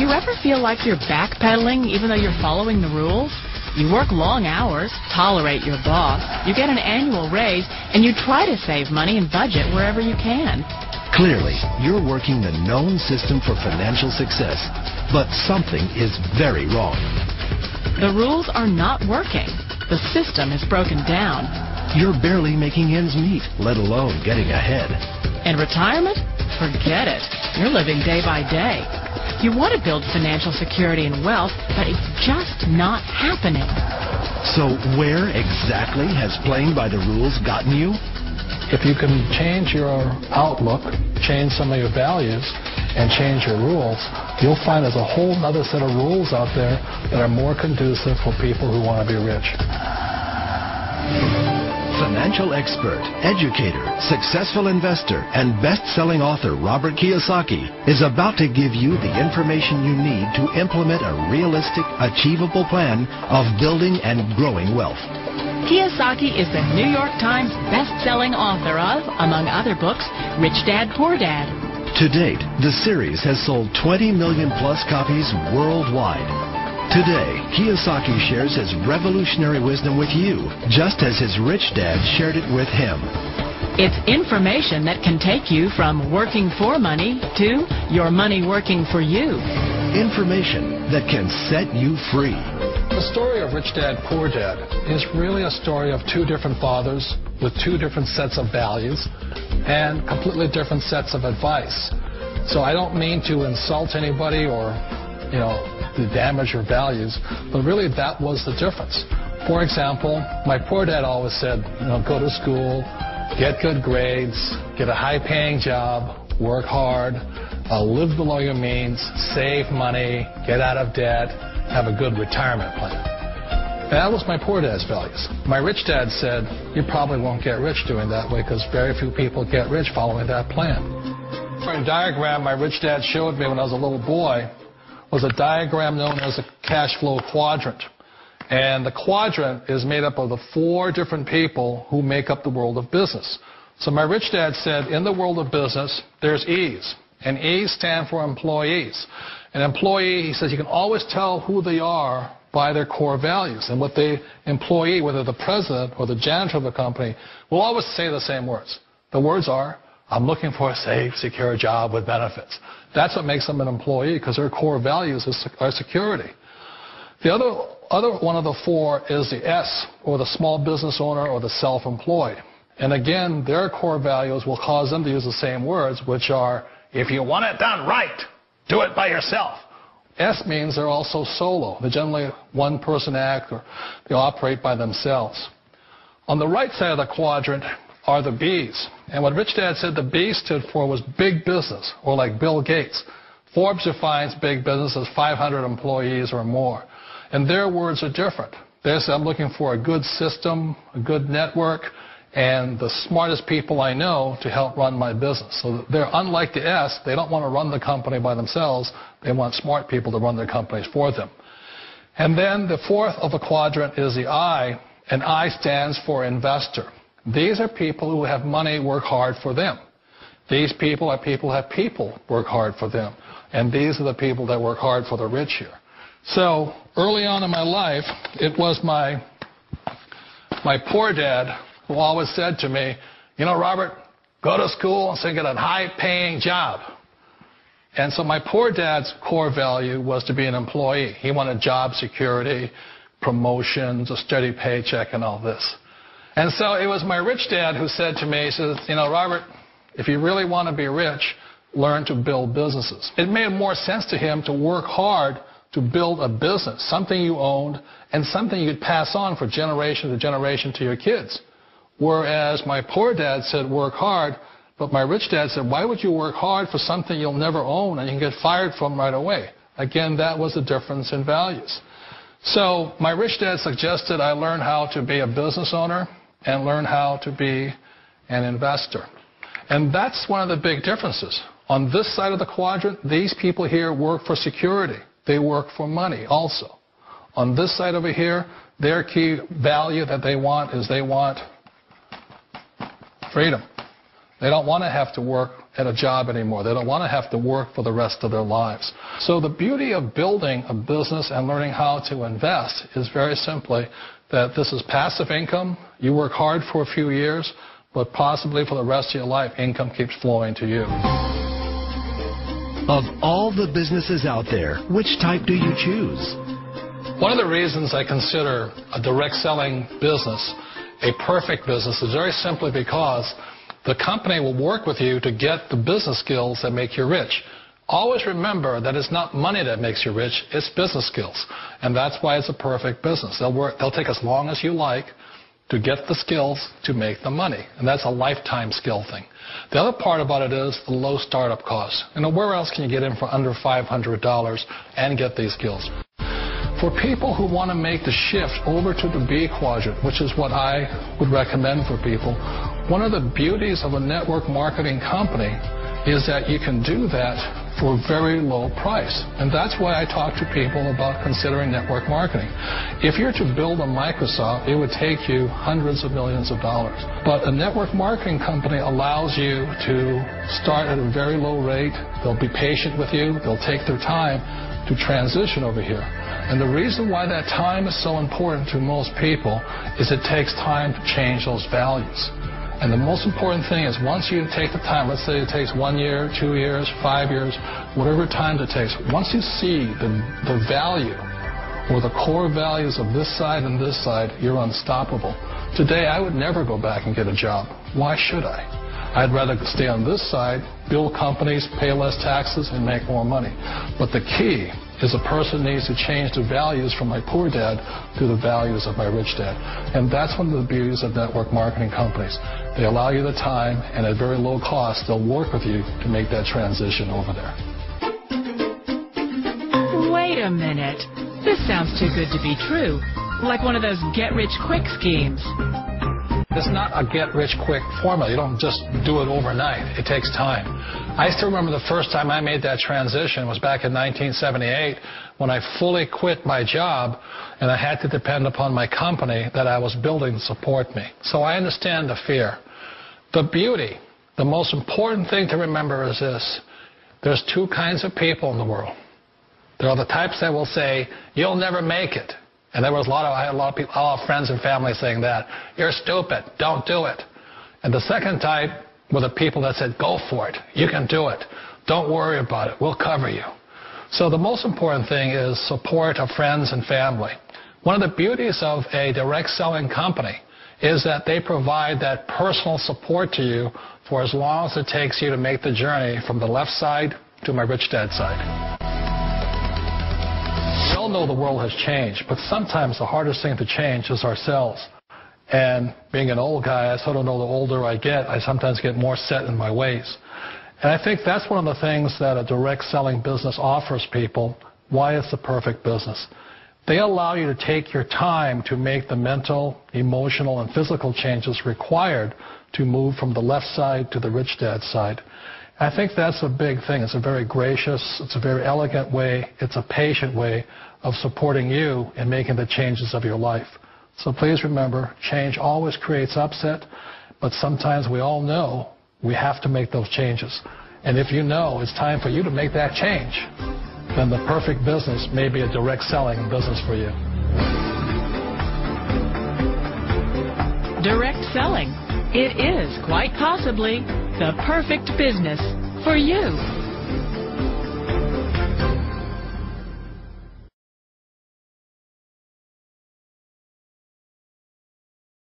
you ever feel like you're backpedaling even though you're following the rules? You work long hours, tolerate your boss, you get an annual raise, and you try to save money and budget wherever you can. Clearly, you're working the known system for financial success, but something is very wrong. The rules are not working. The system is broken down. You're barely making ends meet, let alone getting ahead. And retirement? Forget it. You're living day by day. You want to build financial security and wealth, but it's just not happening. So where exactly has playing by the rules gotten you? If you can change your outlook, change some of your values, and change your rules, you'll find there's a whole other set of rules out there that are more conducive for people who want to be rich. Financial expert, educator, successful investor, and best-selling author Robert Kiyosaki is about to give you the information you need to implement a realistic, achievable plan of building and growing wealth. Kiyosaki is the New York Times best-selling author of, among other books, Rich Dad, Poor Dad. To date, the series has sold 20 million-plus copies worldwide. Today, Kiyosaki shares his revolutionary wisdom with you, just as his rich dad shared it with him. It's information that can take you from working for money to your money working for you. Information that can set you free. The story of Rich Dad, Poor Dad is really a story of two different fathers with two different sets of values and completely different sets of advice. So I don't mean to insult anybody or, to damage your values, but really that was the difference. For example, my poor dad always said, go to school, get good grades, get a high-paying job, work hard, live below your means, save money, get out of debt, have a good retirement plan. That was my poor dad's values. My rich dad said, you probably won't get rich doing that way because very few people get rich following that plan. A diagram my rich dad showed me when I was a little boy was a diagram known as a cash flow quadrant. And the quadrant is made up of the four different people who make up the world of business. So my rich dad said, in the world of business, there's E's. And E's stand for employees. An employee, he says, you can always tell who they are by their core values. And what the employee, whether the president or the janitor of the company, will always say the same words. The words are, I'm looking for a safe, secure job with benefits. That's what makes them an employee, because their core values are security. The other one of the four is the S, or the small business owner or the self-employed. And again, their core values will cause them to use the same words, which are, if you want it done right, do it by yourself. S means they're also solo. They're generally a one-person act, or they operate by themselves. On the right side of the quadrant are the B's. And what Rich Dad said the B stood for was big business, or like Bill Gates. Forbes defines big business as 500 employees or more. And their words are different. They say, I'm looking for a good system, a good network, and the smartest people I know to help run my business. So they're unlike the S. They don't want to run the company by themselves. They want smart people to run their companies for them. And then the fourth of the quadrant is the I, and I stands for investor. These are people who have money work hard for them. These people are people who have people work hard for them. And these are the people that work hard for the rich here. So early on in my life, it was my poor dad who always said to me, Robert, go to school and get a high-paying job. And so my poor dad's core value was to be an employee. He wanted job security, promotions, a steady paycheck, and all this. And so it was my rich dad who said to me, he says, Robert, if you really want to be rich, learn to build businesses. It made more sense to him to work hard to build a business, something you owned and something you could pass on for generation to generation to your kids. Whereas my poor dad said work hard, but my rich dad said, why would you work hard for something you'll never own and you can get fired from right away? Again, that was the difference in values. So my rich dad suggested I learn how to be a business owner and learn how to be an investor. And that's one of the big differences. On this side of the quadrant, these people here work for security. They work for money also. On this side over here, their key value that they want is they want freedom. They don't want to have to work at a job anymore. They don't want to have to work for the rest of their lives. So the beauty of building a business and learning how to invest is very simply that this is passive income. You work hard for a few years, but possibly for the rest of your life, income keeps flowing to you. Of all the businesses out there, which type do you choose? One of the reasons I consider a direct selling business a perfect business is very simply because the company will work with you to get the business skills that make you rich. Always remember that it's not money that makes you rich, it's business skills. And that's why it's a perfect business. They'll take as long as you like to get the skills to make the money. And that's a lifetime skill thing. The other part about it is the low startup costs. Where else can you get in for under $500 and get these skills? For people who want to make the shift over to the B quadrant, which is what I would recommend for people, one of the beauties of a network marketing company is that you can do that for a very low price. And that's why I talk to people about considering network marketing. If you're to build a Microsoft, it would take you hundreds of millions of dollars. But a network marketing company allows you to start at a very low rate. They'll be patient with you. They'll take their time to transition over here. And the reason why that time is so important to most people is it takes time to change those values. And the most important thing is once you take the time, let's say it takes 1 year, 2 years, 5 years, whatever time it takes, once you see the value or the core values of this side and this side, you're unstoppable. Today, I would never go back and get a job. Why should I? I'd rather stay on this side, build companies, pay less taxes, and make more money. But the key is a person needs to change the values from my poor dad to the values of my rich dad. And that's one of the beauties of network marketing companies. They allow you the time, and at very low cost, they'll work with you to make that transition over there. Wait a minute. This sounds too good to be true. Like one of those get-rich-quick schemes. It's not a get-rich-quick formula. You don't just do it overnight. It takes time. I still remember the first time I made that transition was back in 1978 when I fully quit my job and I had to depend upon my company that I was building to support me. So I understand the fear. The beauty, the most important thing to remember is this. There's two kinds of people in the world. There are the types that will say, you'll never make it. And I had a lot of people, a lot of friends and family saying that. You're stupid. Don't do it. And the second type were the people that said, go for it. You can do it. Don't worry about it. We'll cover you. So the most important thing is support of friends and family. One of the beauties of a direct selling company is that they provide that personal support to you for as long as it takes you to make the journey from the left side to my rich dad side. We all know the world has changed, but sometimes the hardest thing to change is ourselves. And being an old guy, I sort of know the older I get, I sometimes get more set in my ways. And I think that's one of the things that a direct selling business offers people, why it's the perfect business. They allow you to take your time to make the mental, emotional, and physical changes required to move from the left side to the rich dad side. I think that's a big thing. It's a very gracious, it's a very elegant way, it's a patient way of supporting you in making the changes of your life. So please remember, change always creates upset, but sometimes we all know we have to make those changes. And if you know it's time for you to make that change, then the perfect business may be a direct selling business for you. Direct selling. It is quite possibly the perfect business for you.